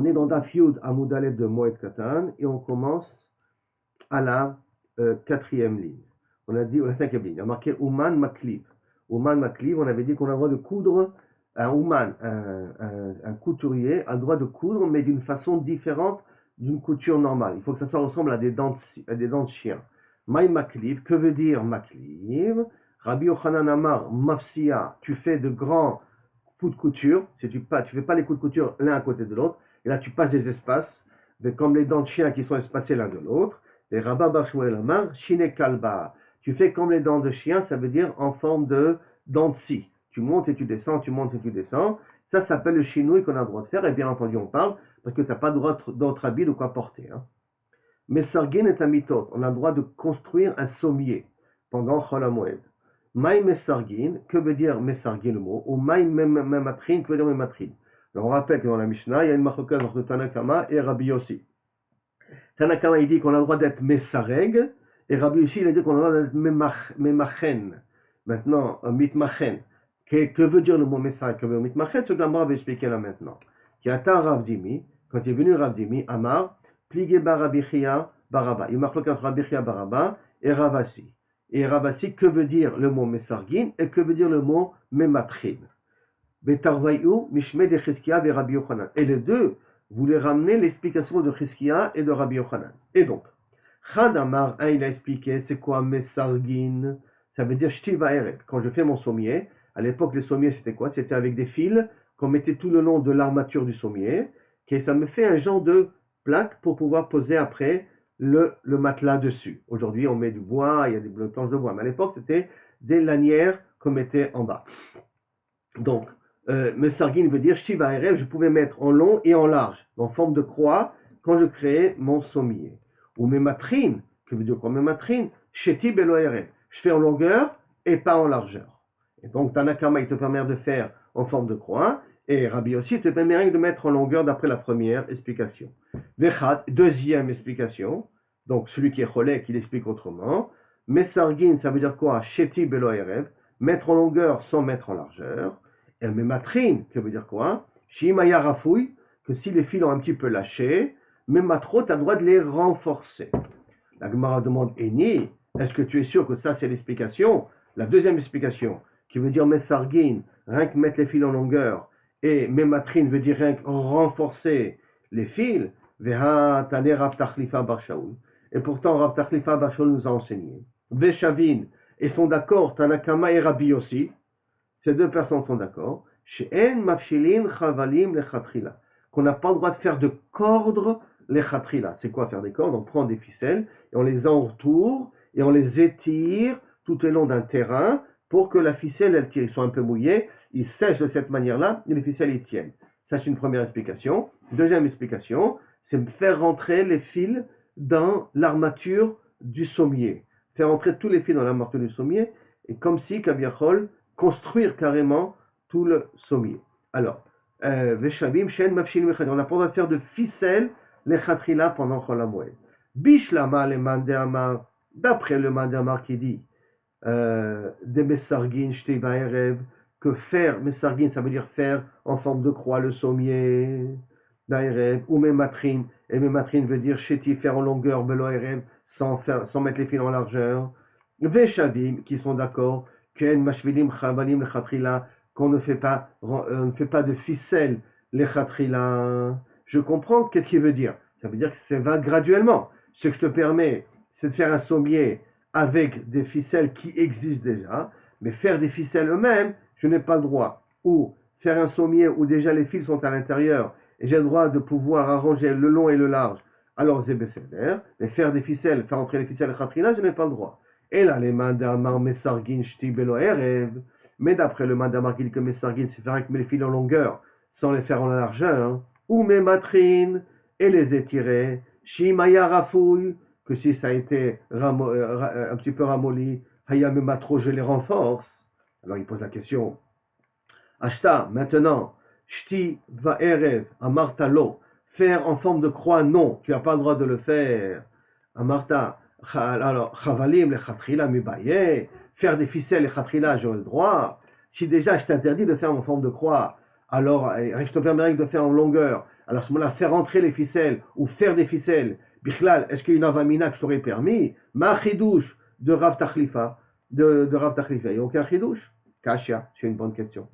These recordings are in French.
On est dans Daf Yud Amud Aleph de Moed Katan et on commence à la quatrième ligne. On a dit, ou la cinquième ligne, on a marqué Ouman Makliv. Ouman Makliv, on avait dit qu'on a le droit de coudre, un Ouman, un couturier, a le droit de coudre, mais d'une façon différente d'une couture normale. Il faut que ça ressemble à des dents de chien. Maï Makliv, que veut dire Makliv? Rabbi Yochanan Amar, Mafsia, tu fais de grands coups de couture, tu fais pas les coups de couture l'un à côté de l'autre, et là tu passes des espaces, comme les dents de chien qui sont espacées l'un de l'autre. Et Rabba Bar Shmuel Amar, Shine Kalba, tu fais comme les dents de chien, ça veut dire en forme de dents de scie. Tu montes et tu descends, tu montes et tu descends. Ça s'appelle le chinouille qu'on a le droit de faire, et bien entendu on parle, parce que tu n'as pas le droit d'autre habit ou quoi porter. Mais Sargin est un mitot, on a le droit de construire un sommier pendant Chol HaMoed. Maï Mesargin, que veut dire Mesargin le mot? Ou Maï Mematrin, que veut dire Mematrin? Alors on rappelle que dans la Mishnah, il y a une marqueur entre Tanakama et Rabbi Yossi. Tanakama il dit qu'on a le droit d'être Mesareg, et Rabbi Yossi il a dit qu'on a le droit d'être Memachen. Maintenant, Mitmachen. Que veut dire le mot Mesareg? Que veut dire Mitmachen? Ce que l'Amar va expliquer là maintenant. Qui attend Rav Dimi, quand il est venu Rav Dimi, Amar, Pligé Barabichia Baraba. Il marque entre Rabichia Baraba et Ravasi. Et Ravasi, que veut dire le mot Mesargin et que veut dire le mot Mematrin? Betarvaïou, Mishme de Chizkia et Rabbi Yochanan. Et les deux voulaient ramener l'explication de Chizkia et de Rabbi Yochanan. Et donc, Chad Amar, il a expliqué c'est quoi Mesargin? Ça veut dire Shtiva Eret. Quand je fais mon sommier, à l'époque, les sommiers c'était quoi? C'était avec des fils qu'on mettait tout le long de l'armature du sommier, et ça me fait un genre de plaque pour pouvoir poser après le matelas dessus. Aujourd'hui, on met du bois, il y a des planches de bois, mais à l'époque, c'était des lanières qu'on mettait en bas. Donc, Mesargin veut dire Shiva Erev, je pouvais mettre en long et en large, en forme de croix, quand je créais mon sommier. Ou Mematrin, que veut dire quoi Mematrin? Sheti Belo Erev, je fais en longueur et pas en largeur. Et donc, Tanakama, il te permet de faire en forme de croix, et Rabbi aussi te permet de mettre en longueur d'après la première explication. Vechat, deuxième explication, donc celui qui est cholek, il explique autrement. Mesargin, ça veut dire quoi? Sheti Belo Erev, mettre en longueur sans mettre en largeur. Et Mematrin, ça veut dire quoi? Shimaya Rafouille, que si les fils ont un petit peu lâché, Mematro, tu as le droit de les renforcer. La Gemara demande, Eni, est-ce que tu es sûr que ça c'est l'explication? La deuxième explication, qui veut dire Mesargin, rien que mettre les fils en longueur, et Mematrin veut dire rien que renforcer les fils, Veha Tane Rav Tachlifa Bar Shaul. Et pourtant, Rav Tachlifa Bar Shaul nous a enseigné. Veshavin, et sont d'accord, Tanakama et Rabbi aussi, ces deux personnes sont d'accord, She'en Mafshilin Chavalim Lechatrila, qu'on n'a pas le droit de faire de cordres Lechatrila. C'est quoi faire des cordes? On prend des ficelles, et on les entoure, et on les étire tout le long d'un terrain, pour que la ficelle, elles qui sont un peu mouillées, ils sèchent de cette manière-là, et les ficelles y tiennent. Ça, c'est une première explication. Deuxième explication, c'est faire rentrer les fils dans l'armature du sommier. Faire rentrer tous les fils dans l'armature du sommier, et comme si, Kaviachol, construire carrément tout le sommier. Alors, Veshavim, Shen, Mafshil, Mechad, on n'a pas le droit de faire de ficelles, les Khatrila pendant Chol HaMoed. Bishlama, le Mandéamar, d'après le Mandéamar qui dit, de Mesargin, Shteva Erev, que faire, Mesargin, ça veut dire faire en forme de croix le sommier, d'Erev, ou Mematrin, et Mematrin veut dire Sheti, faire en longueur, Belo Erev, sans mettre les fils en largeur. Veshavim, qui sont d'accord, Ken, Mashvilim, Chavalim, le Khatrila, qu'on ne fait pas de ficelle, les Khatrila. Je comprends qu'est-ce qu'il veut dire. Ça veut dire que ça va graduellement. Ce que je te permets, c'est de faire un sommier avec des ficelles qui existent déjà, mais faire des ficelles eux-mêmes, je n'ai pas le droit. Ou faire un sommier où déjà les fils sont à l'intérieur, et j'ai le droit de pouvoir arranger le long et le large, alors c'est Besséder, mais faire des ficelles, faire entrer les ficelles et Khatrila, je n'ai pas le droit. Et là, les mandamar Mesargin Shti Belo Erev, mais d'après le mandamar qui dit que Mesargin, c'est faire avec les fils en longueur, sans les faire en largeur, ou Mematrin, et les étirer, Shimaya Rafouille, que si ça a été un petit peu ramolli, Hayam Mematro, je les renforce. Alors il pose la question, Ashta, maintenant, Shti va Erev, Amartalo, faire en forme de croix, non, tu n'as pas le droit de le faire. Amarta, alors, Chavalim, le Khatrila, Mibaye, faire des ficelles, les Khatrila, j'ai le droit. Si déjà je t'interdis de faire en forme de croix, alors je te permets de faire en longueur, Alors à ce moment-là, faire entrer les ficelles ou faire des ficelles, Bichlal, est-ce qu'il y a une avamina que je t'aurais permis? Ma chidouche de Rav Tachlifa, de Rav Tachlifa, il n'y a aucun chidouche? Kashia, c'est une bonne question.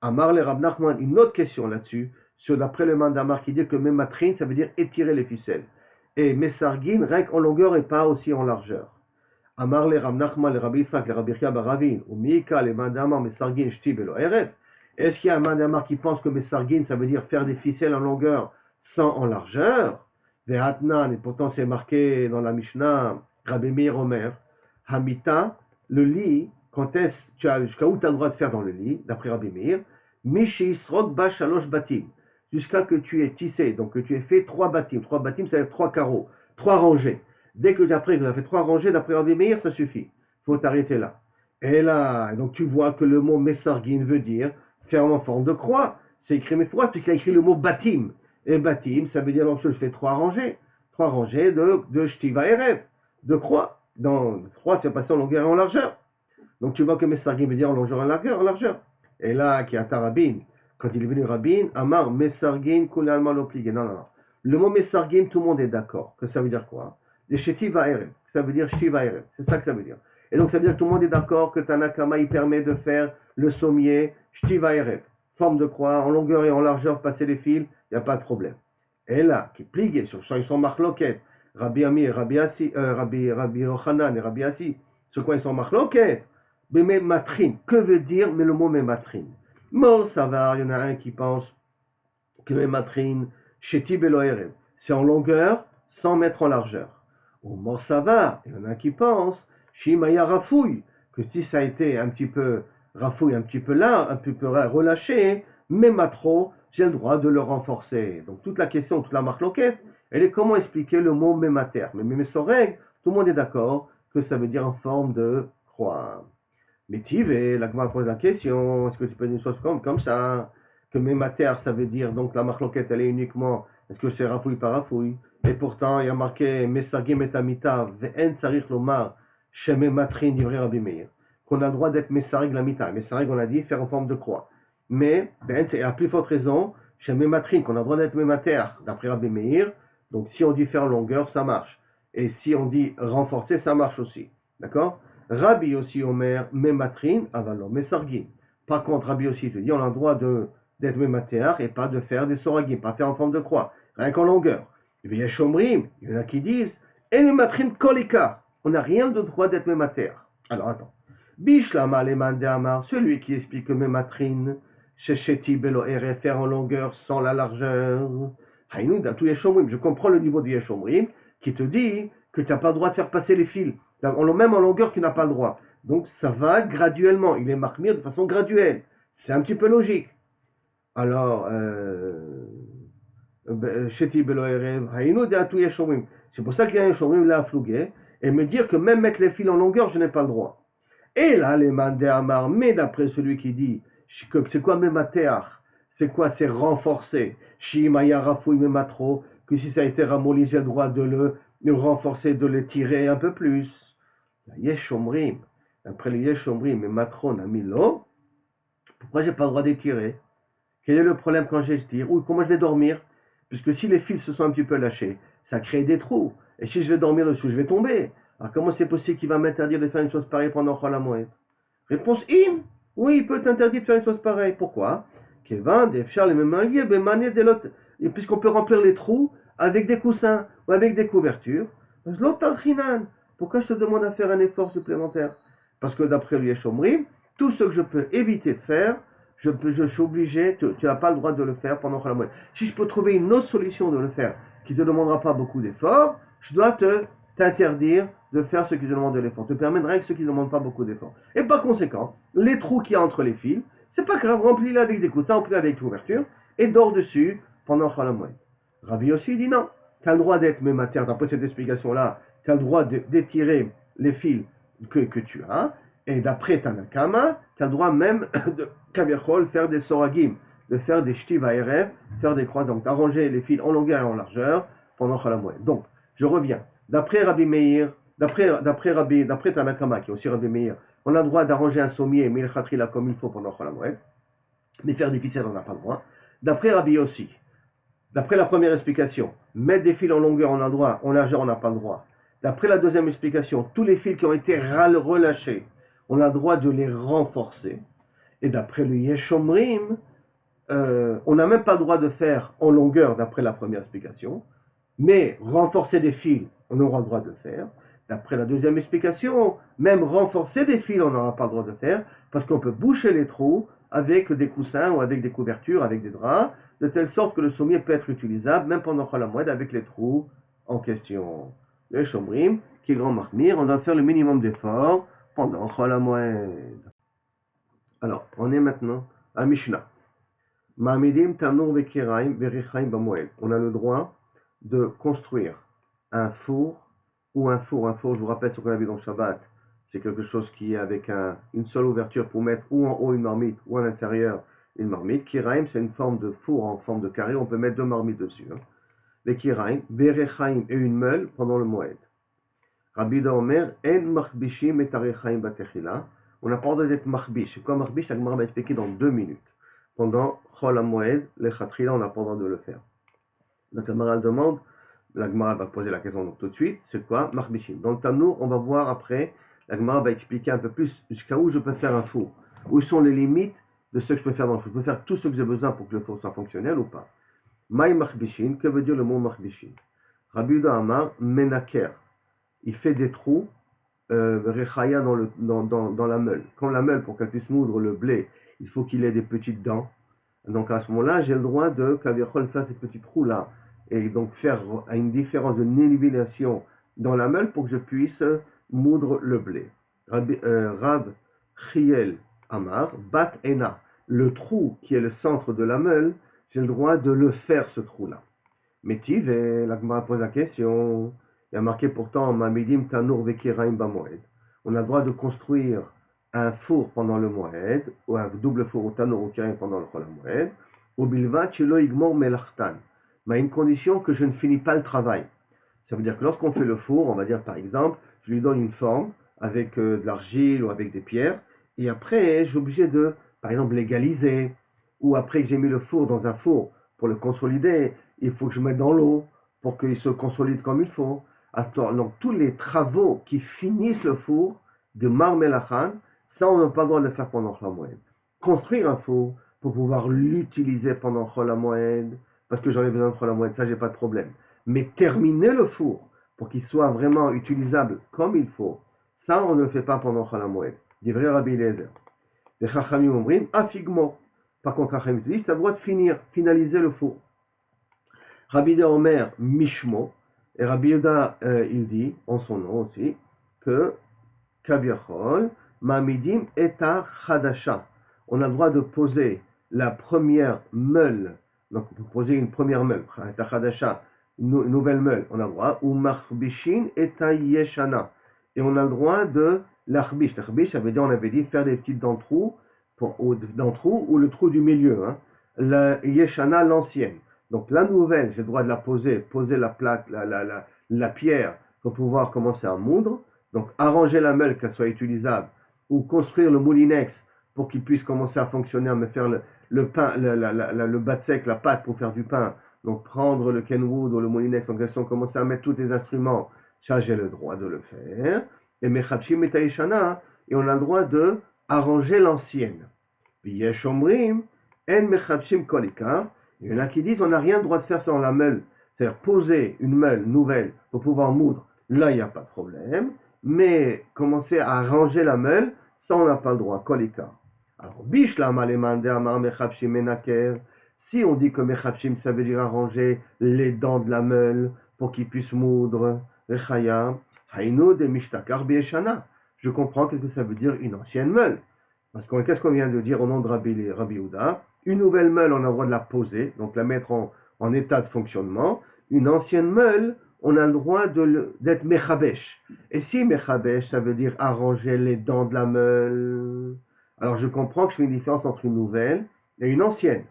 Amar le Rav Nachman, une autre question là-dessus, sur d'après le Mandamar qui dit que Mematrin, ça veut dire étirer les ficelles. Et Mesargin, rien qu'en longueur et pas aussi en largeur. Amar le Rav Nachman, le Rabbi Yitzhak, le Rabbi Chia Baravin, ou Mika, le Mandamar, Mesargin, Shti Belo Erev. Est-ce qu'il y a un Mandamar qui pense que Mesargin, ça veut dire faire des ficelles en longueur sans en largeur? Vehatnan, et pourtant c'est marqué dans la Mishnah, Rabbi Meir Omer, Hamita, le lit, quand est-ce, jusqu'à où tu as le droit de faire dans le lit, d'après Rabbi Meir, Mishi Isrok Ba Shalosh Batim, jusqu'à que tu aies tissé, donc que tu aies fait 3 batim, ça veut dire 3 carreaux, 3 rangées. Dès que après tu as fait 3 rangées, d'après Rabbi Meir, ça suffit. Il faut t'arrêter là. Et là, donc tu vois que le mot Mesargin veut dire faire en forme de croix. C'est écrit Mefoura, puisqu'il a écrit le mot Batim. Et Batim, ça veut dire donc je fais 3 rangées. 3 rangées de Shtiva Erev, de croix. Dans 3, c'est passé en longueur et en largeur. Donc tu vois que Mesargin veut dire en longueur et en largeur. Et là, qui a Tarabin, quand il est venu Rabin, Amar Mesargin Kulalma l'obligé. Non. Le mot Mesargin, tout le monde est d'accord. Que ça veut dire quoi? Les Shetiva Erev. Ça veut dire Shtiva Erev. C'est ça que ça veut dire. Et donc ça veut dire que tout le monde est d'accord que Tanakama, il permet de faire le sommier Shtiva Erev. Forme de croix, en longueur et en largeur, passer les fils, il n'y a pas de problème. Et là, qui est plié sur ils sont marloquettes, Rabbi Amir, Rabbi Yochanan et Rabbi Assi, sur quoi ils sont marloquettes? Mais matrin, que veut dire mais le mot mématrin? Mor savar, il y en a un qui pense que mématrin, sheti belo erev, c'est en longueur sans mettre en largeur. Ou mor savar, il y en a un qui pense, shimaya rafouille, que si ça a été un petit peu rafouille, un petit peu là, un petit peu relâché, mématro, j'ai le droit de le renforcer. Donc toute la question, toute la marloquette, elle est comment expliquer le mot mémater. Mais sans règle, tout le monde est d'accord que ça veut dire en forme de croix. Mais Tivé, la Gemara pose la question, est-ce que tu peux dire une chose comme ça? Que mémater, ça veut dire, donc la marloquette, elle est uniquement, est-ce que c'est rafouille par rafouille? Et pourtant, il y a marqué, Mesagim et Amita, Ve'en Tsarich Lomar, Sheme Matrin, divrei Rabbi Meir, qu'on a le droit d'être Messarig la Mita. Messarig, on a dit, faire en forme de croix. Mais, et à plus forte raison, Sheme Matrin, qu'on a le droit d'être mémater, d'après Rabbi Meir, donc si on dit faire en longueur, ça marche. Et si on dit renforcer, ça marche aussi. D'accord? Rabbi aussi Omer, Mematrin, Avalon, Mesargin. Par contre, Rabbi aussi te dit, on a le droit d'être Memater et pas de faire des Soragim, pas faire en forme de croix, rien qu'en longueur. Il y a Shomrim, il y en a qui disent, et Mematrin Kolika, on n'a rien de droit d'être Memater. Alors attends. Bishlama Leman de Amar, celui qui explique que Mematrin, Shesheti Belo Ere, faire en longueur sans la largeur. Haïnou, dans tous les Shomrim, je comprends le niveau du Yeshomrim, qui te dit que tu n'as pas le droit de faire passer les fils. Même en longueur, tu n'as pas le droit. Donc ça va graduellement. Il est marqué de façon graduelle. C'est un petit peu logique. Alors, c'est pour ça qu'il y a un shomrim là à flouguer et me dire que même mettre les fils en longueur, je n'ai pas le droit. Et là, les mandé amar, mais d'après celui qui dit que c'est quoi mématéar? C'est quoi? C'est renforcer. Shimaya rafouille mématro, que si ça a été ramolli, j'ai le droit de le renforcer, de le tirer un peu plus. Yeshomrim, après les Yeshomrim et Matron a mis l'eau, pourquoi j'ai pas le droit d'étirer? Quel est le problème quand j'ai tire? Ou comment je vais dormir? Puisque si les fils se sont un petit peu lâchés, ça crée des trous. Et si je vais dormir dessus, je vais tomber. Alors comment c'est possible qu'il va m'interdire de faire une chose pareille pendant Chol HaMoed? Réponse im. Oui, il peut t'interdire de faire une chose pareille. Pourquoi? Puisqu'on peut remplir les trous avec des coussins ou avec des couvertures. Pourquoi je te demande à faire un effort supplémentaire? Parce que d'après le Yeshomrim, tout ce que je peux éviter de faire, je suis obligé, tu n'as pas le droit de le faire pendant la moelle. Si je peux trouver une autre solution de le faire, qui ne te demandera pas beaucoup d'efforts, je dois t'interdire de faire ce qui te demande de l'effort. Te permettre rien que ce qui ne demande pas beaucoup d'efforts. Et par conséquent, les trous qu'il y a entre les fils, c'est pas grave, remplis-les avec des coussins, remplis-les avec l'ouverture, et dors dessus pendant la moelle. Rabbi aussi dit non. Tu as le droit d'être mémater, d'après cette explication-là, tu as le droit d'étirer les fils que tu as, et d'après Tanakama, tu as le droit même de faire des soragim, de faire des shtiva erev, faire des croix, donc d'arranger les fils en longueur et en largeur pendant Chalamoued. Donc, je reviens. D'après Rabbi Meir, d'après Tanakama, qui est aussi Rabbi Meir, on a le droit d'arranger un sommier, mais il comme il faut pendant Chalamoued, mais faire des ficelles, on n'a pas le droit. D'après Rabbi Yossi, D'après la première explication, mettre des fils en longueur, on a le droit, en largeur, on n'a pas le droit. D'après la deuxième explication, tous les fils qui ont été relâchés, on a le droit de les renforcer. Et d'après le Yeshomrim, on n'a même pas le droit de faire en longueur, d'après la première explication, mais renforcer des fils, on aura le droit de le faire. D'après la deuxième explication, même renforcer des fils, on n'aura pas le droit de faire, parce qu'on peut boucher les trous avec des coussins ou avec des couvertures, avec des draps, de telle sorte que le sommier peut être utilisable, même pendant Chol HaMoed, avec les trous en question. Le Shomrim, qui est grand marmire, on doit faire le minimum d'efforts pendant Chol HaMoed. Alors, on est maintenant à Mishnah. Ma'amidim tanur vekiraim verichaim bamoed. On a le droit de construire un four ou un four. Un four, je vous rappelle ce qu'on a vu dans le Shabbat, c'est quelque chose qui est avec une seule ouverture pour mettre ou en haut une marmite ou à l'intérieur une marmite. Kiraim, c'est une forme de four en forme de carré, on peut mettre deux marmites dessus. Les kiraim, verichaim et une meule pendant le moed. Rabbi Omer, en machbishim et tarechaim batechila. On n'a pas le droit d'être machbish. C'est quoi machbish? La Gemara va expliquer dans 2 minutes. Pendant Chol HaMoed, les Khatrila, on n'a pas le droit de le faire. Donc la Gemara demande, la Gemara va poser la question donc, tout de suite, c'est quoi Machbishim. Dans le Tanour, on va voir après, la Gemara va expliquer un peu plus jusqu'à où je peux faire un four. Où sont les limites de ce que je peux faire dans le four. Je peux faire tout ce que j'ai besoin pour que le four soit fonctionnel ou pas. Maï Machbishim, que veut dire le mot Machbishim? Rabbi Yehuda Amar, Menaker. Il fait des trous, Rechaya dans la meule. Quand la meule, pour qu'elle puisse moudre le blé, il faut qu'il ait des petites dents. Donc à ce moment-là, j'ai le droit de faire ces petits trous-là et donc faire une différence de nivellation dans la meule pour que je puisse moudre le blé. Rab Chiel Amar, Bat Ena, le trou qui est le centre de la meule, j'ai le droit de le faire ce trou-là. Métiv, et la Gemara pose la question, il y a marqué pourtant Mamidim Tanur Vekiraim Bamoed. On a le droit de construire un four pendant le Moed, ou un double four au Tanur ou Kiraim pendant le Chol HaMoed, ou Bilvat Shelo Igmor Melachtan. Mais à une condition que je ne finis pas le travail. Ça veut dire que lorsqu'on fait le four, on va dire par exemple, je lui donne une forme avec de l'argile ou avec des pierres, et après j'ai obligé de, par exemple, l'égaliser, ou après que j'ai mis le four dans un four pour le consolider, il faut que je mette dans l'eau pour qu'il se consolide comme il faut. Donc tous les travaux qui finissent le four de Mar Melachan, ça on n'a pas le droit de le faire pendant Chol HaMoed. Construire un four pour pouvoir l'utiliser pendant Chol HaMoed, parce que j'en ai besoin de Chol HaMoed, ça j'ai pas de problème. Mais terminer le four pour qu'il soit vraiment utilisable comme il faut, ça on ne le fait pas pendant Chol HaMoed. Dit vrai Rabbi Eliezer. Les Chachamim Omrim, afigmo. Par contre, Chachamim dit, tu as le droit de finaliser le four. Rabbi de Omer, Mishmo. Et Rabbi Yehuda, il dit, en son nom aussi, que Kaviachol, Mamidim eta Chadasha. On a le droit de poser la première meule, donc on peut poser une première meule, eta Chadasha, une nouvelle meule, on a le droit, ou Machbishin eta Yeshana. Et on a le droit de l'Arbish. L'Arbish, ça veut dire, on avait dit, faire des petites dents trous, ou le trou du milieu, hein. La Yeshana, l'ancienne. Donc la nouvelle, j'ai le droit de la poser la plaque, la pierre, pour pouvoir commencer à moudre. Donc arranger la meule, qu'elle soit utilisable, ou construire le moulinex pour qu'il puisse commencer à fonctionner, à me faire le pain, le batsek, la pâte pour faire du pain. Donc prendre le kenwood ou le moulinex en question, commencer à mettre tous les instruments, ça j'ai le droit de le faire. Et mechabshim et taïshana, et on a le droit de arranger l'ancienne. Puis yeshomrim, en mechabshim kolika. Il y en a qui disent on n'a rien le droit de faire sur la meule, c'est-à-dire poser une meule nouvelle pour pouvoir moudre, là il n'y a pas de problème, mais commencer à arranger la meule, ça on n'a pas le droit, kolika. Alors, bishlam alemande amar mechabshim menaker, si on dit que mechabshim ça veut dire arranger les dents de la meule pour qu'il puisse moudre, rechaya, hainu de mishtakar bieshana, je comprends qu'est-ce que ça veut dire une ancienne meule. Parce que qu'est-ce qu'on vient de dire au nom de Rabbi Yehuda? Une nouvelle meule, on a le droit de la poser, donc la mettre en état de fonctionnement. Une ancienne meule, on a le droit d'être mechabesh. Et si mechabesh, ça veut dire arranger les dents de la meule. Alors je comprends que je fais une différence entre une nouvelle et une ancienne,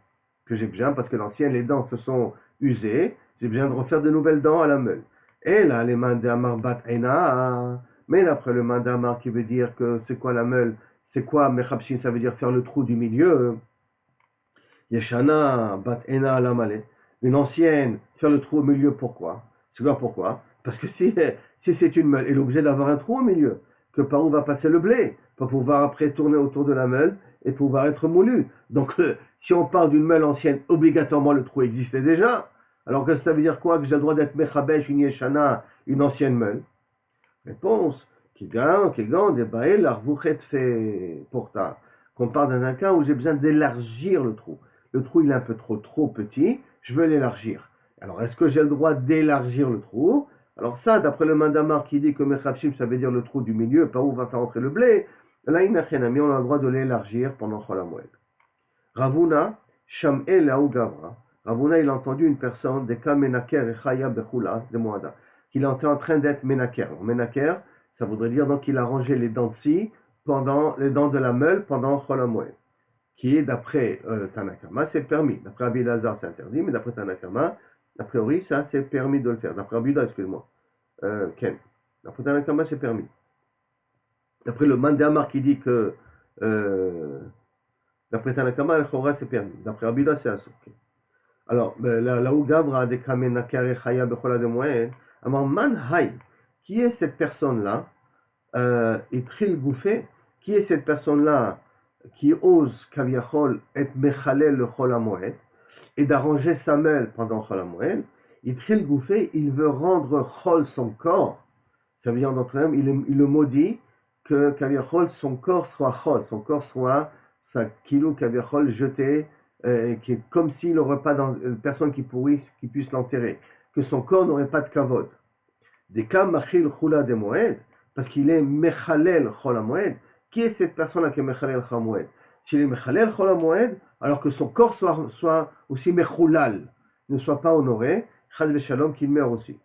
que j'ai besoin, parce que l'ancienne, les dents se sont usées, j'ai besoin de refaire de nouvelles dents à la meule. Et là, les mandamar bat ena, mais après le mandamar qui veut dire que c'est quoi la meule? C'est quoi mechabshin? Ça veut dire faire le trou du milieu. Yeshana bat ena alamale. Une ancienne, faire le trou au milieu, pourquoi? C'est quoi pourquoi? Parce que si c'est une meule, elle est obligée d'avoir un trou au milieu, que par où va passer le blé, pour pouvoir après tourner autour de la meule et pouvoir être moulu. Donc, si on parle d'une meule ancienne, obligatoirement le trou existait déjà. Alors que ça veut dire quoi? Que j'ai le droit d'être Mechabesh, une Yeshana, une ancienne meule? Réponse. Kigan, des bail, l'arvouchet fait pourta. Qu'on parle dans un cas où j'ai besoin d'élargir le trou. Le trou, il est un peu trop petit, je veux l'élargir. Alors, est-ce que j'ai le droit d'élargir le trou? Alors ça, d'après le Mandamar qui dit que Mechapshim, ça veut dire le trou du milieu, par où va faire entrer le blé, là, on a le droit de l'élargir pendant Chol HaMoed. Ravuna, Sham'e Laou Gavra. Ravuna, il a entendu une personne, des cas Menaker et Chaya Bechula, de Moada, qu'il était en train d'être Menaker. Menaker, ça voudrait dire donc qu'il a rangé les dents de scie pendant les dents de la meule pendant Chol HaMoed, qui est d'après Tanakama, c'est permis. D'après Rabbi Lazar, c'est interdit, mais d'après Tanakama, a priori, ça c'est permis de le faire. D'après Rabbi Lazar, excuse-moi, Ken. D'après Tanakama, c'est permis. D'après le Mandamar qui dit que d'après Tanakama, le Chora c'est permis. D'après Rabbi Lazar, c'est assourd. Alors, là où Gavra a déclamé Nakare Chaya Bechola de Moed, alors Man Hay, qui est cette personne-là, et Tril Gouffé, qui est cette personne-là qui ose, Kaviachol, être Mechalel le Chol HaMoed, et d'arranger sa meule pendant Chol HaMoed, et Tril Gouffé, il veut rendre Chol son corps, ça veut dire d'entre eux, il le maudit, que Kaviachol, son corps soit Chol, son corps soit sa kilo Kaviachol jeté, qui est comme s'il n'aurait pas personne qui puisse l'enterrer, que son corps n'aurait pas de kavod. Des cas machil chula de moed, parce qu'il est mechalel chol moed. Qui est cette personne-là qui est mechalel chol moed? S'il est mechalel chol moed, alors que son corps soit aussi mechulal, ne soit pas honoré, chad veshalom qu'il meurt aussi.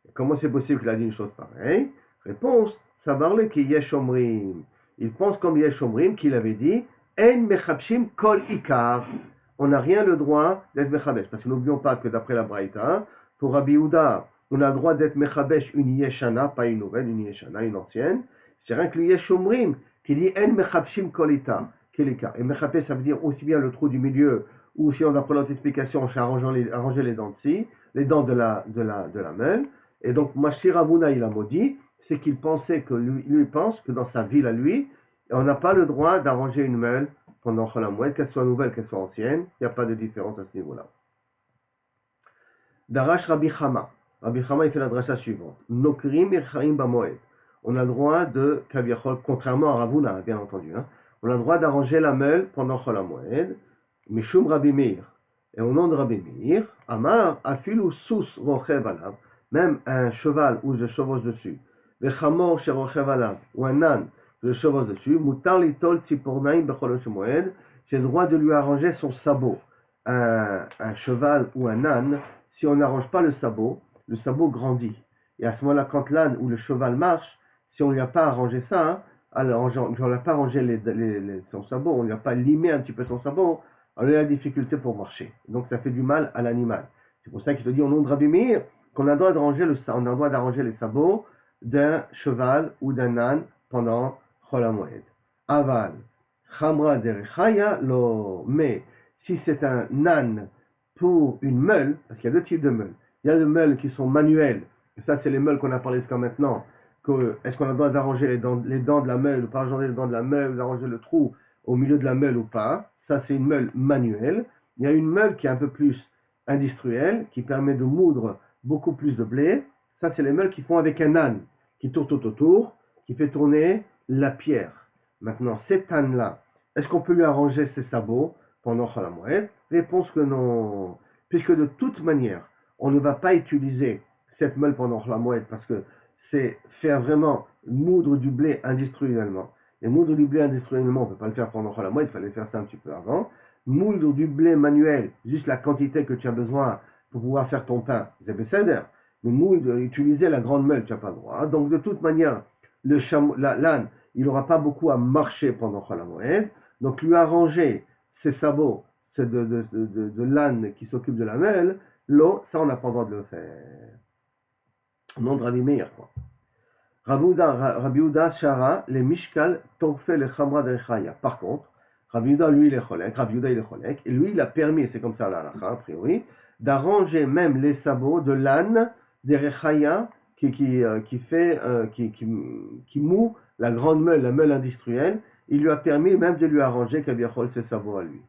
Et comment c'est possible qu'il a dit une chose pareille? Réponse, ça parle qui yesh omrim. Il pense comme yesh omrim qu'il avait dit, en mechapshim kol ikar. On n'a rien le droit d'être mechabesh. Parce que n'oublions pas que d'après la Braïta, pour Rabbi Yehuda, on a le droit d'être mechabesh une yeshana, pas une nouvelle, une yeshana, une ancienne. C'est rien que le yesh omrim qui dit en mechapshim kol ikar. Et mechabesh, ça veut dire aussi bien le trou du milieu, ou si on a pris l'autre explication, c'est arranger les dents de scie, les dents de la meule. Et donc, Mashir Ravuna, il a maudit, c'est qu'il pensait que lui pense que dans sa ville à lui, on n'a pas le droit d'arranger une meule pendant Chol HaMoed, qu'elle soit nouvelle, qu'elle soit ancienne, il n'y a pas de différence à ce niveau-là. Darash Rabbi Chama. Rabbi Chama, il fait la drasha suivante. Nokrim irchaim bamoed. On a le droit de, contrairement à Ravuna, bien entendu, hein, on a le droit d'arranger la meule pendant Chol HaMoed, Mishum Rabbi Meir. Et au nom de Rabbi Meir, Amar, afilu sus rochev alav, même un cheval où je chevauche dessus, Vechamor sherochev alav, ou un âne que je chevauche dessus, Mutar litol tzipornaim bechol moed, j'ai le droit de lui arranger son sabot. Un cheval ou un âne, si on n'arrange pas le sabot grandit. Et à ce moment-là, quand l'âne ou le cheval marche, si on ne lui a pas arrangé ça, hein, alors on ne lui a pas arrangé son sabot, on ne lui a pas limé un petit peu son sabot, alors il a des difficultés pour marcher. Donc ça fait du mal à l'animal. C'est pour ça qu'il te dit au nom de Rabbi Meir qu'on a le droit d'arranger les sabots d'un cheval ou d'un âne pendant Chol HaMoed. Aval, Chamra derechaya lo, mais si c'est un âne pour une meule, parce qu'il y a deux types de meules. Il y a des meules qui sont manuelles, et ça c'est les meules qu'on a parlé jusqu'à maintenant. Est-ce qu'on a le droit d'arranger les dents de la meule, ou pas arranger les dents de la meule, d'arranger le trou au milieu de la meule ou pas? Ça c'est une meule manuelle. Il y a une meule qui est un peu plus industrielle, qui permet de moudre beaucoup plus de blé. Ça c'est les meules qui font avec un âne, qui tourne tout autour, qui fait tourner la pierre. Maintenant, cet âne-là, est-ce qu'on peut lui arranger ses sabots pendant Chol HaMoed? Réponse que non. Puisque de toute manière, on ne va pas utiliser cette meule pendant Chol HaMoed parce que c'est faire vraiment moudre du blé industriellement. Et moudre du blé industriellement, on ne peut pas le faire pendant Chol HaMoed, il fallait faire ça un petit peu avant. Moudre du blé manuel, juste la quantité que tu as besoin pour pouvoir faire ton pain, c'est bécéder. Mais moudre, utiliser la grande meule, tu n'as pas le droit. Donc de toute manière, l'âne, il n'aura pas beaucoup à marcher pendant Chol HaMoed. Donc lui arranger ses sabots, c'est de l'âne qui s'occupe de la meule, l'eau, ça on n'a pas le droit de le faire. Au nom de Rabbi Meir, quoi. Rabbi Yehuda Shara, les Mishkal, Torfé, les Chamra de Rechaya. Par contre, Rabbi Yehuda, lui, il est cholek, Rabbi Yehuda, il est cholek, et lui, il a permis, c'est comme ça la halakha, a priori, d'arranger même les sabots de l'âne des Rechaya qui moue la grande meule, la meule industrielle. Il lui a permis même de lui arranger Kaviachol ses sabots à lui.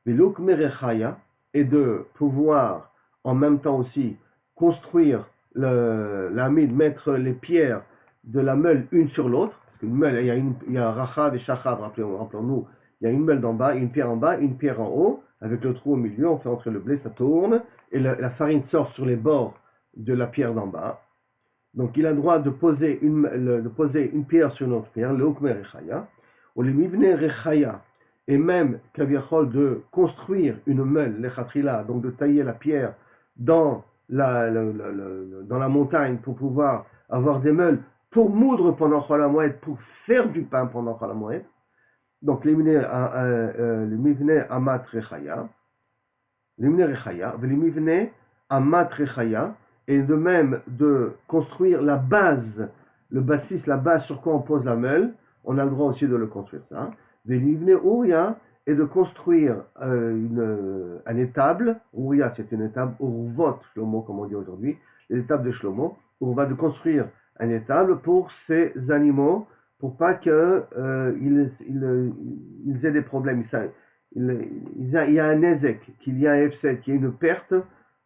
Mais l'Ukme Rechaya est de pouvoir en même temps aussi construire l'amide, mettre les pierres de la meule une sur l'autre, parce qu'une meule, il y a Rachav et Shachav, rappelons-nous, il y a une meule d'en bas, une pierre en bas, une pierre en haut, avec le trou au milieu, on fait entrer le blé, ça tourne, et la farine sort sur les bords de la pierre d'en bas. Donc il a le droit de poser une pierre sur une autre pierre, le Hukme Rechaya, ou le Mivne Rechaya, et même Kaviachol de construire une meule, l'Echatrila, donc de tailler la pierre dans dans la montagne pour pouvoir avoir des meules pour moudre pendant Chol HaMoed, pour faire du pain pendant Chol HaMoed. Donc les Mivne Amat Rechaya, les Mivne Rechaya, les Mivne Amat Rechaya, et de même de construire la base, le bassis, la base sur quoi on pose la meule, on a le droit aussi de le construire ça. Des Livne Ouria, et de construire un étable. Ouria, c'est une étable, Urvot, Shlomo, comme on dit aujourd'hui, l'étable de Shlomo, où on va de construire un étable pour ces animaux, pour pas qu'ils aient des problèmes. Il y a un ezek, qu'il y a un F7, qu'il y a une perte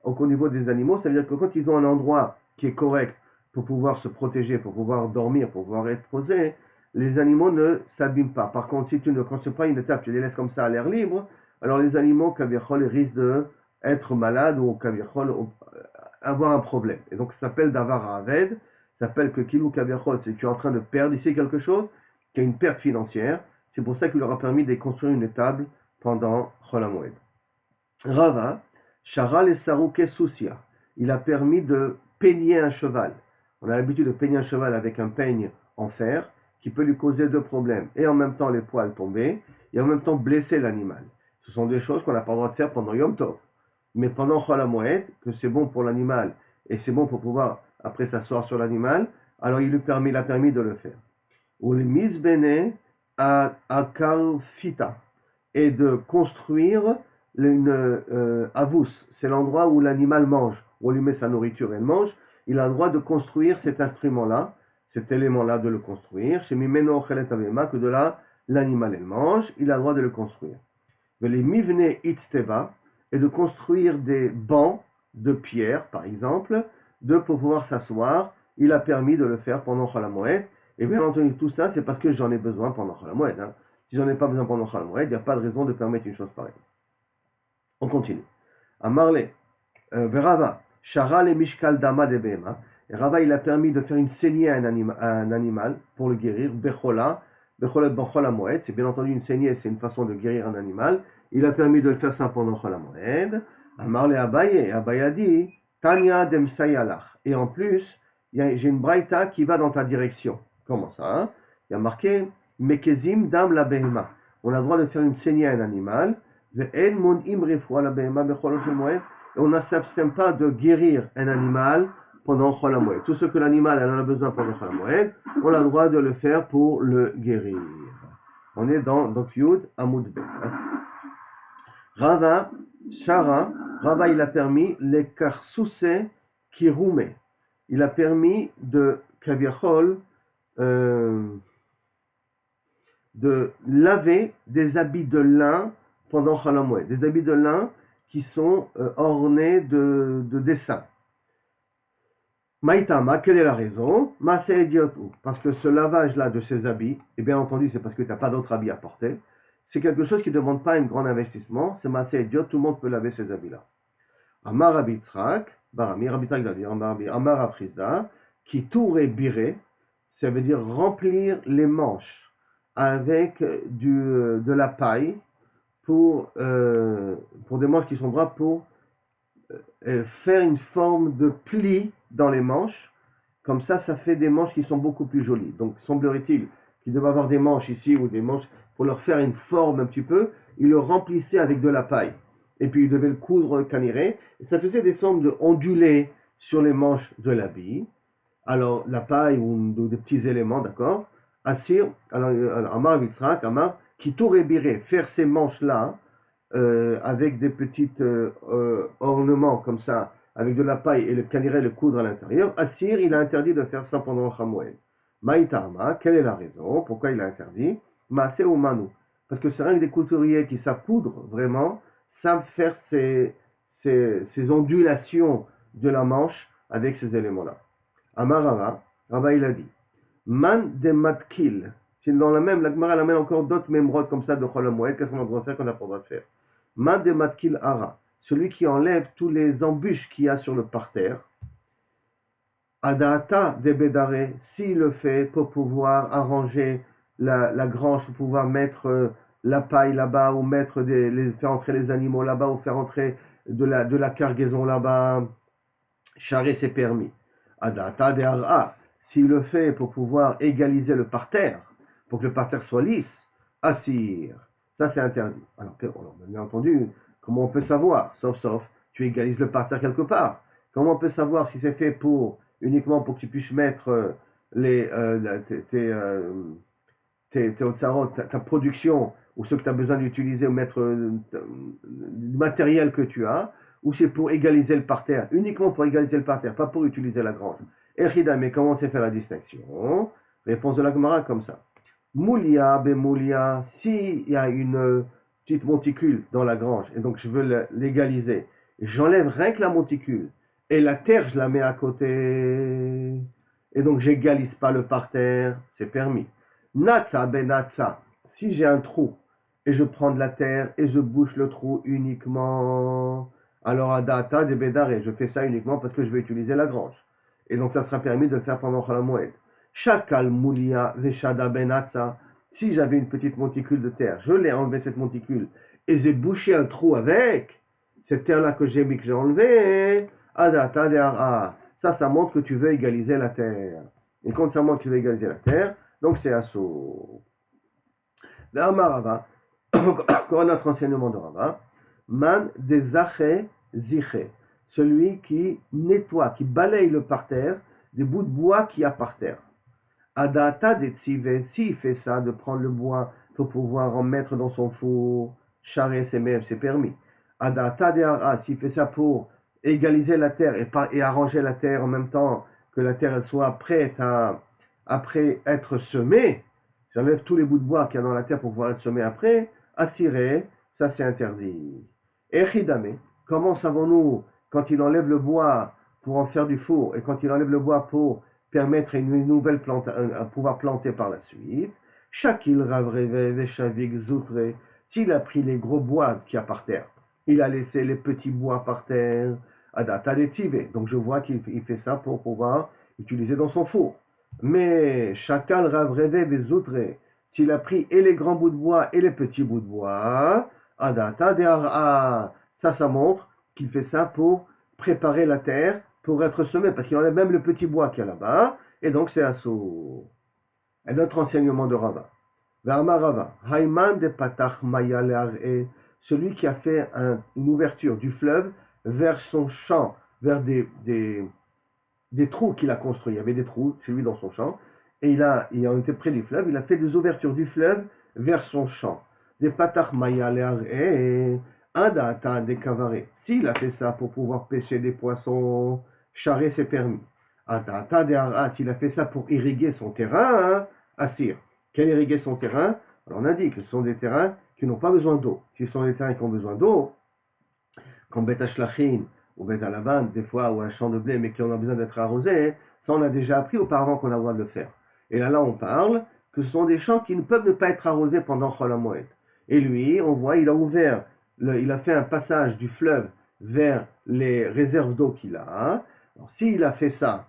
au niveau des animaux. Ça veut dire que quand ils ont un endroit qui est correct pour pouvoir se protéger, pour pouvoir dormir, pour pouvoir être posés, les animaux ne s'abîment pas. Par contre, si tu ne construis pas une étape, tu les laisses comme ça à l'air libre, alors les animaux, kaviachol, risquent d'être malades ou kaviachol, avoir un problème. Et donc, ça s'appelle davar aved, ça s'appelle que kilou kaviachol, c'est que tu es en train de perdre ici quelque chose, qui a une perte financière. C'est pour ça qu'il leur a permis de construire une étable pendant Chol HaMoed. Rava, Sharal et Sarouke Soussia, il a permis de peigner un cheval. On a l'habitude de peigner un cheval avec un peigne en fer qui peut lui causer deux problèmes, et en même temps les poils tomber, et en même temps blesser l'animal. Ce sont des choses qu'on n'a pas le droit de faire pendant Yom Tov. Mais pendant Chol HaMoed, que c'est bon pour l'animal, et c'est bon pour pouvoir après s'asseoir sur l'animal, alors il a permis de le faire. Ou le misbene à kalfita, et de construire une avous, c'est l'endroit où l'animal mange, où on lui met sa nourriture et elle mange. Il a le droit de construire cet instrument-là, cet élément-là, de le construire. Chez Mimeno Chelet Avema, que de là, l'animal elle mange, il a le droit de le construire. Mais les Mivne Itzteva, et de construire des bancs de pierre, par exemple, pour pouvoir s'asseoir, il a permis de le faire pendant Chol HaMoed. Et bien entendu, tout ça, c'est parce que j'en ai besoin pendant Chol HaMoed. Hein. Si j'en ai pas besoin pendant Chol HaMoed, il n'y a pas de raison de permettre une chose pareille. On continue. Amarle, Verava, Sharal et Mishkal Dama de Behema. Et Rava, il a permis de faire une saignée à un animal pour le guérir. Bechola, Bechola Chol HaMoed. C'est bien entendu une saignée, c'est une façon de guérir un animal. Il a permis de le faire ça pendant Chol HaMoed. Amarle Abaye, Abaye a dit, Tanya dem Sayalach. Et en plus, j'ai une braïta qui va dans ta direction. Comment ça hein? Il y a marqué Mekezim dam la behema. On a le droit de faire une saignée à un animal. Et on ne s'abstient pas de guérir un animal pendant Chol HaMoed. Tout ce que l'animal en a besoin pendant Chol HaMoed, on a le droit de le faire pour le guérir. On est dans Yud Amud Bet. Rava, Shara, Rava il a permis les karsuse kirume. Il a permis de kaviachol de laver des habits de lin pendant Chol HaMoed, des habits de lin qui sont ornés de dessins. Maïtama, quelle est la raison? Maase idiotou, parce que ce lavage-là de ces habits, et bien entendu c'est parce que tu n'as pas d'autres habits à porter, c'est quelque chose qui ne demande pas un grand investissement, c'est Maase idiot, tout le monde peut laver ces habits-là. Amar Abitzrak, Barami, Rabitzrak Dadir, Amar Afrizda, qui touré biré, ça veut dire remplir les manches avec de la paille pour des manches qui sont droites pour faire une forme de pli dans les manches. Comme ça fait des manches qui sont beaucoup plus jolies. Donc, semblerait-il qu'il devait avoir des manches ici ou des manches pour leur faire une forme un petit peu. Il le remplissait avec de la paille. Et puis, il devait le coudre caniré. Et ça faisait des formes de ondulés sur les manches de l'habit. Alors, la paille ou des petits éléments, d'accord. Assir, alors Amar Vitzrak, Amar, qui tourébiré, faire ces manches-là, avec des petites ornements comme ça, avec de la paille et le caniret, le coudre à l'intérieur, Assir, il a interdit de faire ça pendant Hamoued. Maïtama, quelle est la raison? Pourquoi il a interdit? Maase ou Manu. Parce que c'est rien que des couturiers qui savent coudre, vraiment, savent faire ces ondulations de la manche avec ces éléments-là. Amarava, Rabba il a dit, Man de matkil. C'est dans la même, la Gemara l'amène encore d'autres mémrodes comme ça de Chol Hamoed, qu'est-ce qu'on a le droit de faire, qu'on n'a pas le droit de faire. Man de matkil ara, celui qui enlève tous les embûches qu'il y a sur le parterre. Adata de bedare, s'il le fait pour pouvoir arranger la grange, pour pouvoir mettre la paille là-bas, ou faire entrer les animaux là-bas, ou faire entrer de la cargaison là-bas, charrer c'est permis. Adata de ara, s'il le fait pour pouvoir égaliser le parterre, pour que le parterre soit lisse, assir, ça c'est interdit. Alors, bien entendu, comment on peut savoir? Sauf, tu égalises le parterre quelque part. Comment on peut savoir si c'est fait uniquement pour que tu puisses mettre ta production, ou ce que tu as besoin d'utiliser, ou mettre du matériel que tu as, ou c'est pour égaliser le parterre, uniquement pour égaliser le parterre, pas pour utiliser la grange. Echida, mais comment on sait faire la distinction? Réponse de la Gemara comme ça. Moulia, Moulia, s'il y a une petite monticule dans la grange, et donc je veux l'égaliser, j'enlève rien que la monticule, et la terre, je la mets à côté, et donc j'égalise pas le parterre, c'est permis. Natsa, Natsa, si j'ai un trou, et je prends de la terre, et je bouche le trou uniquement, alors Adata de Bédaré, je fais ça uniquement parce que je vais utiliser la grange. Et donc ça sera permis de le faire pendant Chol Hamoed. Shakal Moulia Veshada Benatsa, si j'avais une petite monticule de terre, je l'ai enlevé cette monticule, et j'ai bouché un trou avec, cette terre-là que j'ai mis, que j'ai enlevée, Adata de Ara, ça montre que tu veux égaliser la terre. Et quand ça montre que tu veux égaliser la terre, donc c'est assaut. Là, Marava, encore un autre enseignement de Rava, Man des Zaché Ziché, celui qui nettoie, qui balaye le parterre des bouts de bois qu'il y a par terre. Adata de Tzivé, s'il fait ça, de prendre le bois pour pouvoir en mettre dans son four, charrer ses mèves, c'est permis. Adata de Ara, s'il fait ça pour égaliser la terre et arranger la terre en même temps que la terre soit prête après être semée, j'enlève tous les bouts de bois qu'il y a dans la terre pour pouvoir être semé après, assuré, ça c'est interdit. Echidame, comment savons-nous quand il enlève le bois pour en faire du four et quand il enlève le bois pour permettre une nouvelle plante à pouvoir planter par la suite? Shakil ravreve veshavik zoutre, s'il a pris les gros bois qu'il y a par terre, il a laissé les petits bois par terre, adata letive, donc je vois qu'il fait ça pour pouvoir utiliser dans son four. Mais Shakal ravreve vesoutre, s'il a pris et les grands bouts de bois et les petits bouts de bois, adata de ara, ça montre qu'il fait ça pour préparer la terre pour être semé, parce qu'il enlève même le petit bois qu'il y a là-bas, et donc c'est assaut. Un autre enseignement de Rava. Varma Rava, Haïman de Patach Maya Le'ar'e, celui qui a fait une ouverture du fleuve vers son champ, vers des trous qu'il a construits. Il y avait des trous chez lui dans son champ, et il en était près du fleuve, il a fait des ouvertures du fleuve vers son champ. Des Patach Maya Le'ar'e, Adata des cavarets. S'il a fait ça pour pouvoir pêcher des poissons, charrer c'est permis. Adata des harat, s'il a fait ça pour irriguer son terrain, assir. Quel irriguer son terrain? Alors on a dit que ce sont des terrains qui n'ont pas besoin d'eau. Si ce sont des terrains qui ont besoin d'eau, comme Bet Hashlachin ou Bet Alaban, des fois, ou un champ de blé, mais qui ont besoin d'être arrosés, ça on a déjà appris auparavant qu'on a le droit de le faire. Et là on parle que ce sont des champs qui ne peuvent ne pas être arrosés pendant Chol Hamoed. Et lui, on voit, il a fait un passage du fleuve vers les réserves d'eau qu'il a. Alors, s'il a fait ça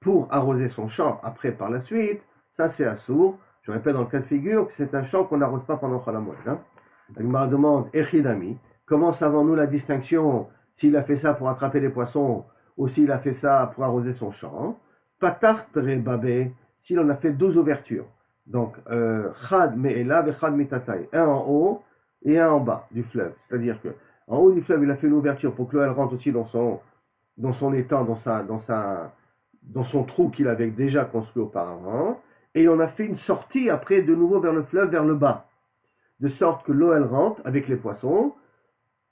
pour arroser son champ après par la suite, ça c'est assourd. Je répète dans le cas de figure que c'est un champ qu'on n'arrose pas pendant Chol Hamoed. Il me demande, Echidami, comment savons-nous la distinction s'il a fait ça pour attraper les poissons ou s'il a fait ça pour arroser son champ? Patach Babé, s'il en a fait 12 ouvertures. Donc, Chad Me'ela ve Chad Mitatai, un en haut et un en bas du fleuve. C'est-à-dire que en haut du fleuve, il a fait une ouverture pour que l'eau elle rentre aussi dans son étang, dans son trou qu'il avait déjà construit auparavant. Et on a fait une sortie après de nouveau vers le fleuve, vers le bas. de sorte que l'eau elle rentre avec les poissons,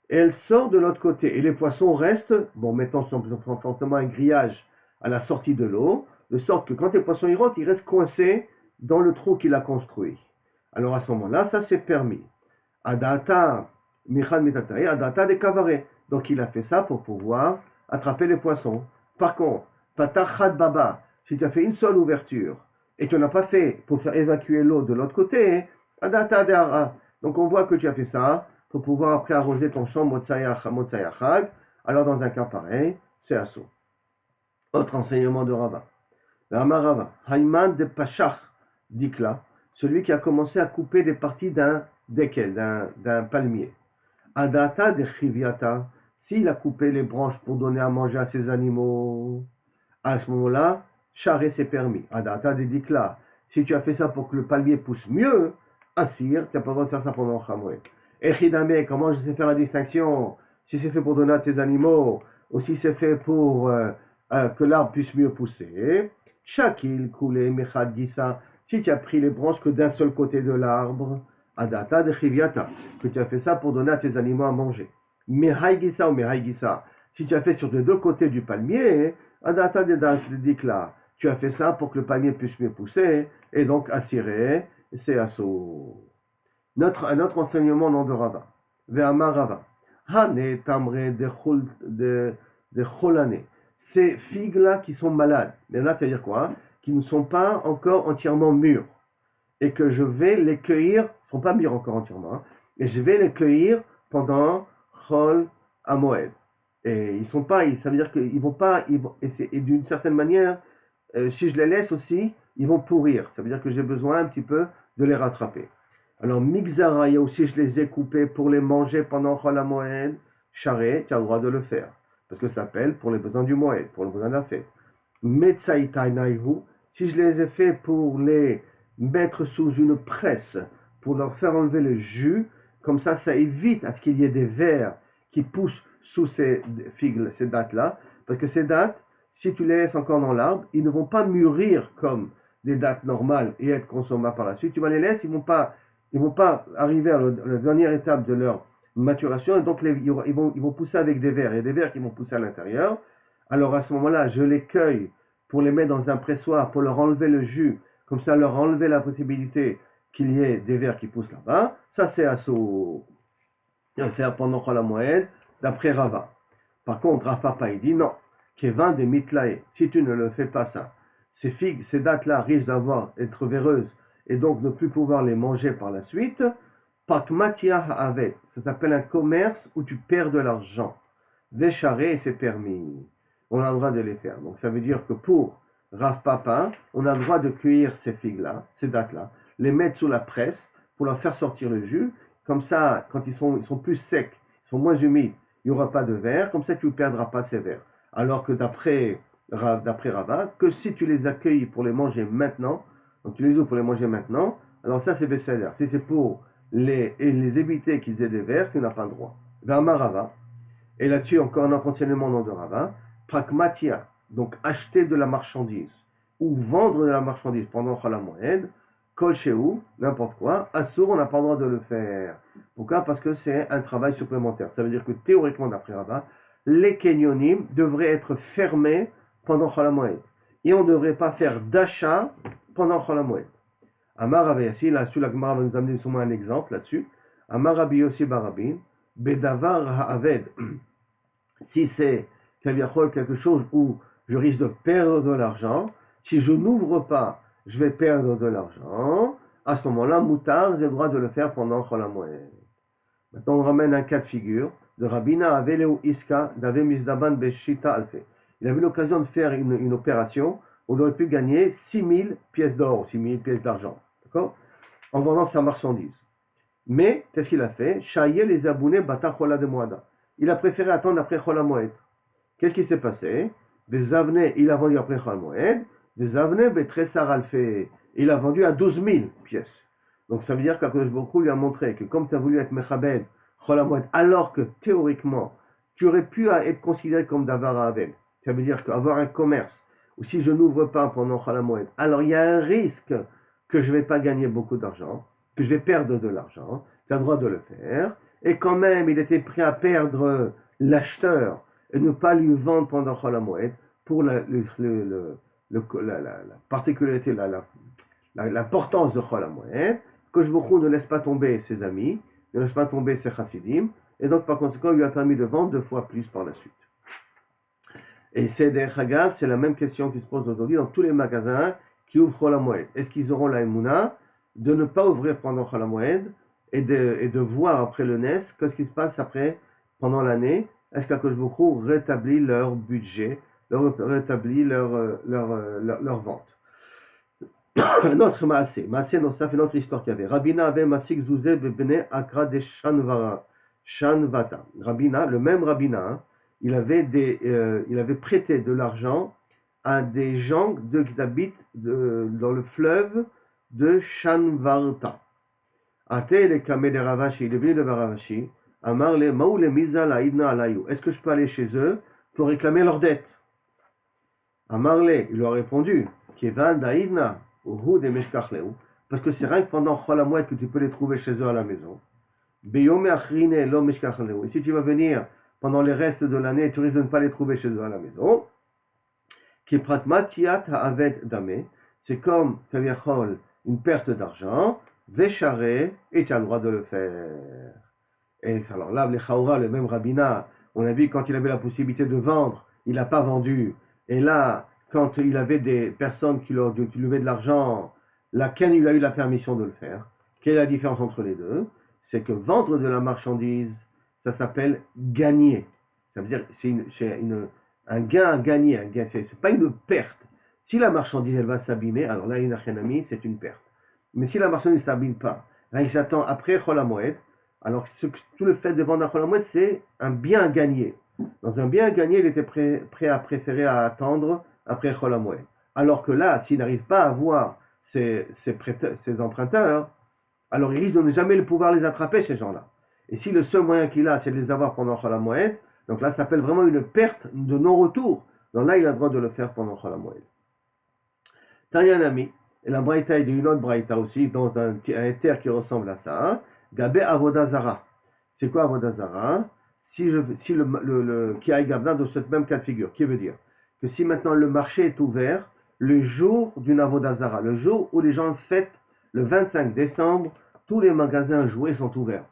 et elle sort de l'autre côté. Et les poissons restent, bon, mettons forcément un grillage à la sortie de l'eau, de sorte que quand les poissons y rentrent, ils restent coincés dans le trou qu'il a construit. Alors à ce moment-là, ça c'est permis. Adata, Michal Mitatai, Adata de Kavaré. Donc il a fait ça pour pouvoir attraper les poissons. Par contre, Patachad Baba, si tu as fait une seule ouverture et tu n'as pas fait pour faire évacuer l'eau de l'autre côté, Adata de Hara. Donc on voit que tu as fait ça pour pouvoir après arroser ton champ Motsayachag. Alors dans un cas pareil, c'est assaut. Autre enseignement de Rava. Rava, Haïman de Pachach, Dikla, celui qui a commencé à couper des parties d'un dekel, d'un palmier. Adata de Chiviata, s'il a coupé les branches pour donner à manger à ses animaux, à ce moment-là, charrer c'est permis. Adata de Dikla, si tu as fait ça pour que le palmier pousse mieux, Assir, tu n'as pas le droit de faire ça pendant Chamoué. Echidame, comment je sais faire la distinction si c'est fait pour donner à tes animaux ou si c'est fait pour que l'arbre puisse mieux pousser. Shakil, Koulé, Mechad, Gissa, si tu as pris les branches que d'un seul côté de l'arbre, Adata de Chiviata, que tu as fait ça pour donner à tes animaux à manger. Mehai Gissa ou Mehai Gissa, si tu as fait sur les deux côtés du palmier, Adata de Dikla, tu as fait ça pour que le palmier puisse mieux pousser, et donc assurer, c'est assaut. Un autre enseignement non de Rava. Ve'amar Rava. Hane tamre de cholane. Ces figues-là qui sont malades. Mais là, c'est-à-dire quoi? Qui ne sont pas encore entièrement mûres. Et que je vais les cueillir, ils ne sont pas mûrs encore entièrement, hein, et je vais les cueillir pendant Chol Hamoed. Et ils sont pas, ça veut dire qu'ils vont pas, et d'une certaine manière, si je les laisse aussi, ils vont pourrir. Ça veut dire que j'ai besoin un petit peu de les rattraper. Alors, Migzara, il y a aussi, je les ai coupés pour les manger pendant Chol HaMoed. Charé, tu as le droit de le faire. Parce que ça s'appelle pour les besoins du Moed, pour les besoins de la fête. Metsaitainaihu, si je les ai fait pour les mettre sous une presse, pour leur faire enlever le jus, comme ça évite à ce qu'il y ait des vers qui poussent sous ces figues, ces dattes-là. Parce que ces dattes, si tu les laisses encore dans l'arbre, ils ne vont pas mûrir comme des dattes normales et être consommables par la suite. Tu vas les laisser, ils vont pas arriver à la dernière étape de leur maturation, et donc ils vont pousser avec des vers. Il y a des vers qui vont pousser à l'intérieur. Alors à ce moment-là, je les cueille pour les mettre dans un pressoir, pour leur enlever le jus, comme ça leur enlever la possibilité qu'il y ait des vers qui poussent là-bas. Ça c'est à faire pendant la moyenne, d'après Rava. Par contre, Rafa il dit non. Kevin de Mitlae, si tu ne le fais pas ça, ces figues, ces dates-là risquent d'être véreuses et donc ne plus pouvoir les manger par la suite. Pakmatia Haavet, ça s'appelle un commerce où tu perds de l'argent. Vécharé, c'est permis. On a le droit de les faire. Donc ça veut dire que pour Rav Papa, on a le droit de cueillir ces figues-là, ces dates-là, les mettre sous la presse pour leur faire sortir le jus. Comme ça, quand ils sont plus secs, ils sont moins humides, il n'y aura pas de verre. Comme ça, tu ne perdras pas ces verres. Alors que d'après Rava, que si tu les accueilles pour les manger maintenant, donc tu les ouvres pour les manger maintenant, alors ça c'est Besséder. Si c'est pour les éviter qu'ils aient des vers, tu n'as pas le droit. Verma Rava, et là-dessus encore un enseignement non de Rava, Pragmatia, donc acheter de la marchandise, ou vendre de la marchandise pendant Chol HaMoed, Kol Shehu, n'importe quoi, Assour, on n'a pas le droit de le faire. Pourquoi? Parce que c'est un travail supplémentaire. Ça veut dire que théoriquement, d'après Rava, les kenyonim devraient être fermés pendant Chol HaMoed. Et on ne devrait pas faire d'achat pendant Chol HaMoed. Amar Rabbi Yossi, là-dessus, la Gemara va nous amener sûrement un exemple là-dessus. Amar Rabbi Yossi Barabin, Bedavar Ha'aved, si c'est quelque chose où je risque de perdre de l'argent, si je n'ouvre pas, je vais perdre de l'argent, à ce moment-là, Moutar, j'ai le droit de le faire pendant Chol HaMoed. Maintenant, on ramène un cas de figure de Rabina Aveleu Iska d'Ave Misdaban Beshita Alfe. Il avait l'occasion de faire une opération où il aurait pu gagner 6000 pièces d'or, 6000 pièces d'argent, d'accord, en vendant sa marchandise. Mais, qu'est-ce qu'il a fait? Chaye les abounés bata chola de moada. Il a préféré attendre après Chol HaMoed. Qu'est-ce qui s'est passé? Des avnés, il a vendu après Chol HaMoed. Des avnés, Betressar Alfe. Il a vendu à 12 000 pièces. Donc ça veut dire qu'Akadosh Baruch Hu lui a montré que comme tu as voulu être Mechabed, Chol HaMoed, alors que théoriquement, tu aurais pu être considéré comme Davar Ha'avel. Ça veut dire qu'avoir un commerce, ou si je n'ouvre pas pendant Chol HaMoed, alors il y a un risque que je ne vais pas gagner beaucoup d'argent. que je vais perdre de l'argent, tu as le droit de le faire. Et quand même, il était prêt à perdre l'acheteur et ne pas lui vendre pendant Chol HaMoed pour la particularité, l'importance de Chol HaMoed, que je ne laisse pas tomber ses amis, ne laisse pas tomber ses chassidim, et donc par conséquent, il lui a permis de vendre 2 fois plus par la suite. Et c'est la même question qui se pose aujourd'hui dans tous les magasins qui ouvrent Chol HaMoed. Est-ce qu'ils auront la émouna de ne pas ouvrir pendant Chol HaMoed et de voir après le NES qu'est-ce qui se passe après, pendant l'année? Est-ce qu'Akadosh Baruch Hu rétablit leur budget, rétablit leur vente? Notre Maasé Nosaf, une autre histoire qu'il y avait. Rabina avait Masik Zouzé Bebene Akra de Shanvata. Rabina, le même Rabina, hein, il avait prêté de l'argent à des gens qui habitent dans le fleuve de Shanvarta. Atel et Kamé de Ravashi, il est venu de Ravashi, Amar le Maou le Miza la Idna Alayou. Est-ce que je peux aller chez eux pour réclamer leur dette? Amar le, il lui a répondu, Kevan Daïdna, Uhu de Meshkachleu, parce que c'est rien que pendant Chol HaMoed que tu peux les trouver chez eux à la maison. Beyome Achrine lo Meshkachleu. Et si tu vas venir pendant les restes de l'année, tu risques de ne pas les trouver chez eux à la maison. Kipratma Tiat Ha'aved Dame, c'est comme Kaviachol, une perte d'argent, Vécharé, et tu as le droit de le faire. Et alors là, les Chaoura, le même Rabina, on a vu quand il avait la possibilité de vendre, il n'a pas vendu. Et là, quand il avait des personnes qui lui levaient de l'argent, laquelle il a eu la permission de le faire. Quelle est la différence entre les deux? C'est que vendre de la marchandise, ça s'appelle gagner. Ça veut dire c'est un gain à gagner. C'est pas une perte. Si la marchandise elle va s'abîmer, alors là, une achénamie, c'est une perte. Mais si la marchandise ne s'abîme pas, là, j'attends après Chol HaMoed, alors tout le fait de vendre à Chol HaMoed, c'est un bien gagné. Dans un bien gagné, il était prêt à préférer à attendre après Chol HaMoed. Alors que là, s'il n'arrive pas à voir ses emprunteurs, alors il risque de ne jamais pouvoir les attraper, ces gens-là. Et si le seul moyen qu'il a, c'est de les avoir pendant Chol HaMoed, donc là, ça s'appelle vraiment une perte de non-retour. Donc là, il a le droit de le faire pendant Chol HaMoed. Tanyanami, et la braïta est d'une autre braïta aussi, dans un éther qui ressemble à ça. Gabé Avodazara. C'est quoi Avodazara? Si le Kiaï Gabna de cette même cas de figure, qui veut dire que si maintenant le marché est ouvert, le jour d'une Avodazara, le jour où les gens fêtent le 25 décembre, tous les magasins jouets sont ouverts.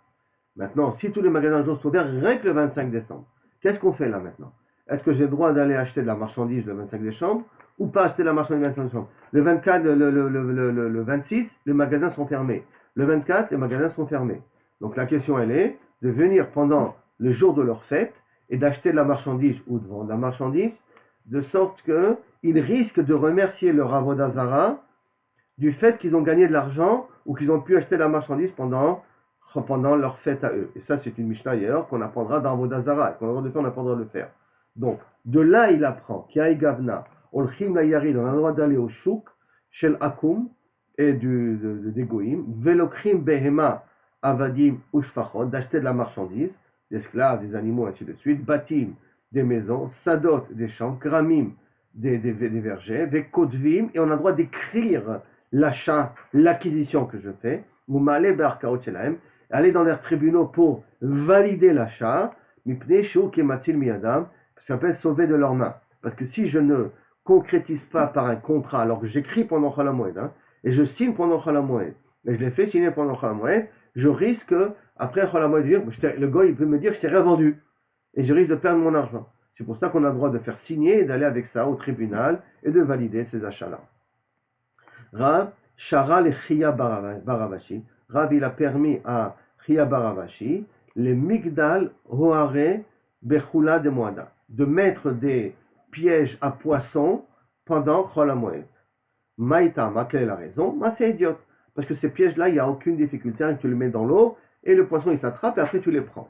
Maintenant, si tous les magasins jouets sont ouverts, rien que le 25 décembre, qu'est-ce qu'on fait là maintenant? Est-ce que j'ai le droit d'aller acheter de la marchandise le 25 décembre ou pas acheter de la marchandise le 25 décembre? Le 24, le 26, les magasins sont fermés. Le 24, les magasins sont fermés. Donc la question, elle est de venir pendant le jour de leur fête et d'acheter de la marchandise ou de vendre de la marchandise, de sorte qu'ils risquent de remercier leur Avodazara du fait qu'ils ont gagné de l'argent ou qu'ils ont pu acheter de la marchandise pendant leur fête à eux. Et ça, c'est une Mishnah ailleurs qu'on apprendra dans Avodazara. Et qu'on aura de faire, on apprendra de le faire. Donc, de là, il apprend Kiaï Gavna, Olchim la Yarid, on a le droit d'aller au Chouk, Shel Akum et des Goïm, Velokrim Behema, Avadim Ushfachot, d'acheter de la marchandise, des esclaves, des animaux, ainsi de suite, Batim, des maisons, Sadot, des champs, Gramim, des vergers, Vekodvim, et on a le droit d'écrire l'achat, l'acquisition que je fais, ou Male Be'arkaot Shelahem, aller dans leurs tribunaux pour valider l'achat, Mipnei Shou Kematil Miyadam, ça s'appelle sauver de leurs mains. Parce que si je ne concrétise pas par un contrat, alors que j'écris pendant Chol HaMoed, et je signe pendant Chol HaMoed, et je l'ai fait signer pendant Chol HaMoed, je risque, après Chol HaMoed, le gars il peut me dire je t'ai revendu, et je risque de perdre mon argent. C'est pour ça qu'on a le droit de faire signer et d'aller avec ça au tribunal et de valider ces achats-là. Rav, Shara le Chia Baravashi, Rav il a permis à Chia Baravashi, les Migdal Hoare Bechula de Moada, de mettre des pièges à poissons pendant Chol HaMoed. Maïtama, quelle est la raison? C'est idiote. Parce que ces pièges-là, il n'y a aucune difficulté, tu les mets dans l'eau, et le poisson il s'attrape, et après tu les prends.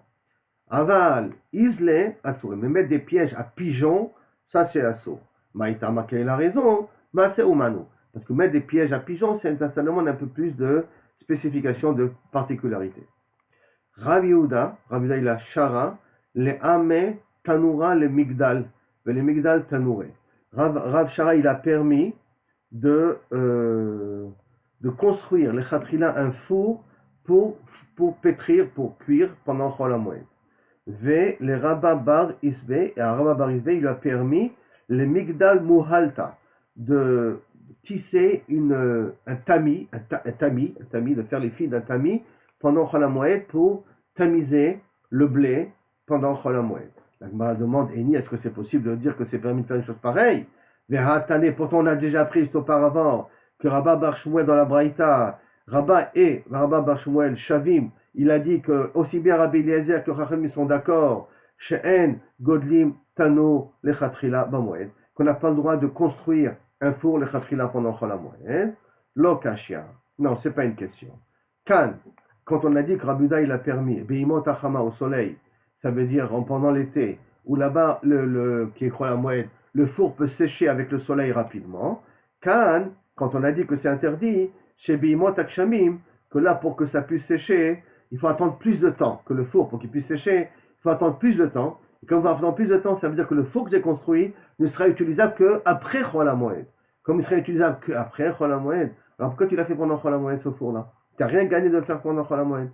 Aval, Isle, Assour. Mais mettre des pièges à pigeons, ça c'est Assour. Maïtama, quelle est la raison? C'est Umano. Parce que mettre des pièges à pigeons, ça demande un peu plus de spécification, de particularité. Rav Yehuda, il a Shara, les Ame Tanura, les Migdal, les Migdal Tanouré. Rav Shara, il a permis de de construire les Khatrila un four pour pétrir, pour cuire pendant Chol HaMoed. Ve les Rabba Bar Isbe, et à Rabba Bar Isbe, il lui a permis les Migdal Muhalta, de tisser un tamis, de faire les fils d'un tamis pendant Chol HaMoed pour tamiser le blé pendant Chol HaMoed. La Gemara demande, Eni, est-ce que c'est possible de dire que c'est permis de faire une chose pareille? Pourtant on a déjà appris auparavant que Rabba Bar Shmuel dans la Braïta, Rabba Bar Shmuel Shavim, il a dit que aussi bien Rabbi Eliezer que Chachamim sont d'accord, She'en Godlim Tano Lechatrila Bamoed, qu'on n'a pas le droit de construire un four Lechatrila pendant Chol HaMoed. Lo Kashia. Non, c'est pas une question. Kan, quand on a dit que Rabbi Uda il a permis, Beimot Achama au soleil, ça veut dire pendant l'été, où là-bas, qui est Chol HaMoed, le four peut sécher avec le soleil rapidement. Kan, quand on a dit que c'est interdit, chez Beimot Akshamim, que là, pour que ça puisse sécher, il faut attendre plus de temps que le four pour qu'il puisse sécher. Il faut attendre plus de temps. Et quand on va attendre plus de temps, ça veut dire que le four que j'ai construit ne sera utilisable qu'après Chol HaMoed. Comme il sera utilisable qu'après Chol HaMoed, alors pourquoi tu l'as fait pendant Chol HaMoed ce four-là? Tu n'as rien gagné de le faire pendant Chol HaMoed.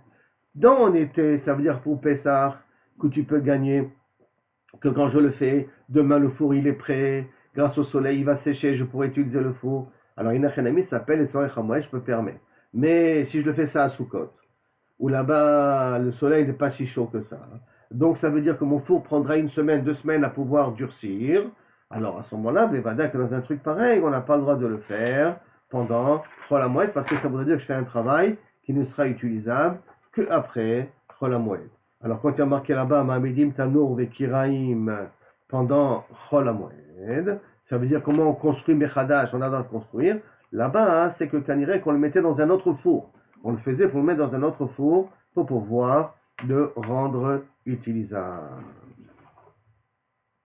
Dans mon été, ça veut dire pour Pessah, que tu peux gagner, que quand je le fais, demain le four il est prêt, grâce au soleil il va sécher, je pourrai utiliser le four. Alors Inachanami s'appelle et Soirée Chamoed, je peux permettre. Mais si je le fais ça à Sukkot, où là-bas le soleil n'est pas si chaud que ça, donc ça veut dire que mon four prendra 1 semaine, 2 semaines à pouvoir durcir. Alors à ce moment-là, que dans un truc pareil, on n'a pas le droit de le faire pendant Chol HaMoed, parce que ça voudrait dire que je fais un travail qui ne sera utilisable qu'après Chol HaMoed. Alors quand il y a marqué là-bas Ma'amedim Tanour Vekiraim pendant Chol HaMoed, ça veut dire comment on construit Mechadash, on a le droit de construire. Là-bas, c'est que Kanirek, qu'on le mettait dans un autre four. On le faisait pour le mettre dans un autre four pour pouvoir le rendre utilisable.